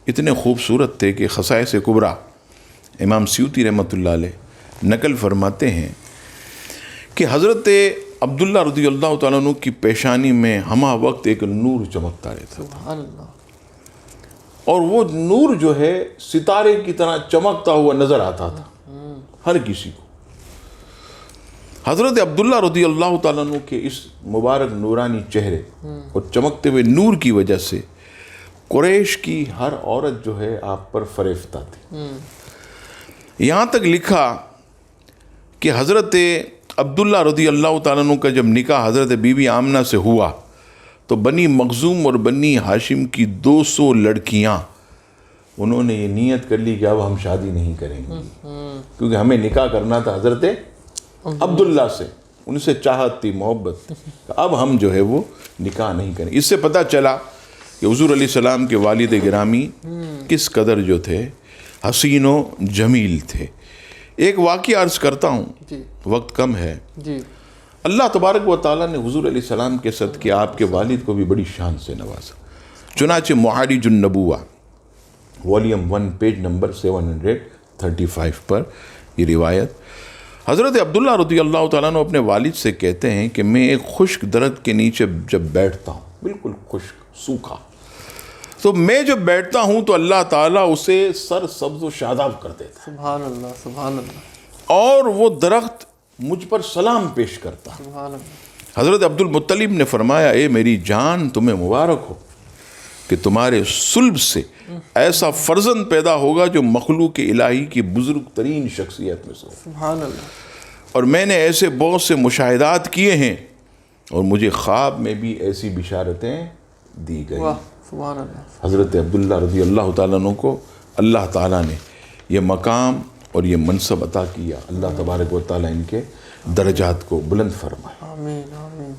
اتنے خوبصورت تھے کہ خصائص کبریٰ امام سیوطی رحمۃ اللہ علیہ نقل فرماتے ہیں کہ حضرت عبداللہ رضی اللہ تعالیٰ عنہ کی پیشانی میں ہمہ وقت ایک نور چمکتا رہتا تھا، سبحان اللہ. اور وہ نور جو ہے ستارے کی طرح چمکتا ہوا نظر آتا تھا ہر کسی کو. حضرت عبداللہ رضی اللہ تعالیٰ عنہ کے اس مبارک نورانی چہرے اور چمکتے ہوئے نور کی وجہ سے قریش کی ہر عورت جو ہے آپ پر فریفتہ تھی. یہاں تک لکھا کہ حضرت عبداللہ رضی اللہ تعالیٰ عنہ کا جب نکاح حضرت بی بی آمنہ سے ہوا تو بنی مخزوم اور بنی ہاشم کی 200 لڑکیاں انہوں نے یہ نیت کر لی کہ اب ہم شادی نہیں کریں گے، کیونکہ ہمیں نکاح کرنا تھا حضرت عبداللہ سے، ان سے چاہت تھی، محبت تھی، اب ہم جو ہے وہ نکاح نہیں کریں. اس سے پتہ چلا کہ حضور علیہ السلام کے والد گرامی کس قدر جو تھے حسین و جمیل تھے. ایک واقعہ عرض کرتا ہوں، وقت کم ہے. اللہ تبارک و تعالیٰ نے حضور علیہ السلام کے صدقے آپ کے والد کو بھی بڑی شان سے نوازا. چنانچہ معارج النبوہ والیوم 1 پیج نمبر 735 پر یہ روایت حضرت عبداللہ رضی اللہ تعالیٰ عنہ اپنے والد سے کہتے ہیں کہ میں ایک خشک درخت کے نیچے جب بیٹھتا ہوں، بالکل خشک سوکھا، تو میں جب بیٹھتا ہوں تو اللہ تعالیٰ اسے سر سبز و شاداب کر دیتا ہے. سبحان اللہ سبحان اللہ. اور وہ درخت مجھ پر سلام پیش کرتا. سبحان اللہ. حضرت عبد المطلب نے فرمایا اے میری جان تمہیں مبارک ہو کہ تمہارے صلب سے ایسا فرزند پیدا ہوگا جو مخلوق الہی کی بزرگ ترین شخصیت میں سے ہو. سبحان اللہ. اور میں نے ایسے بہت سے مشاہدات کیے ہیں اور مجھے خواب میں بھی ایسی بشارتیں دی گئی. واہ سبحان اللہ. حضرت عبداللہ رضی اللہ تعالیٰ عنہ کو اللہ تعالیٰ نے یہ مقام اور یہ منصب عطا کیا. اللہ تبارک و تعالیٰ ان کے درجات کو بلند فرمائے. آمین آمین.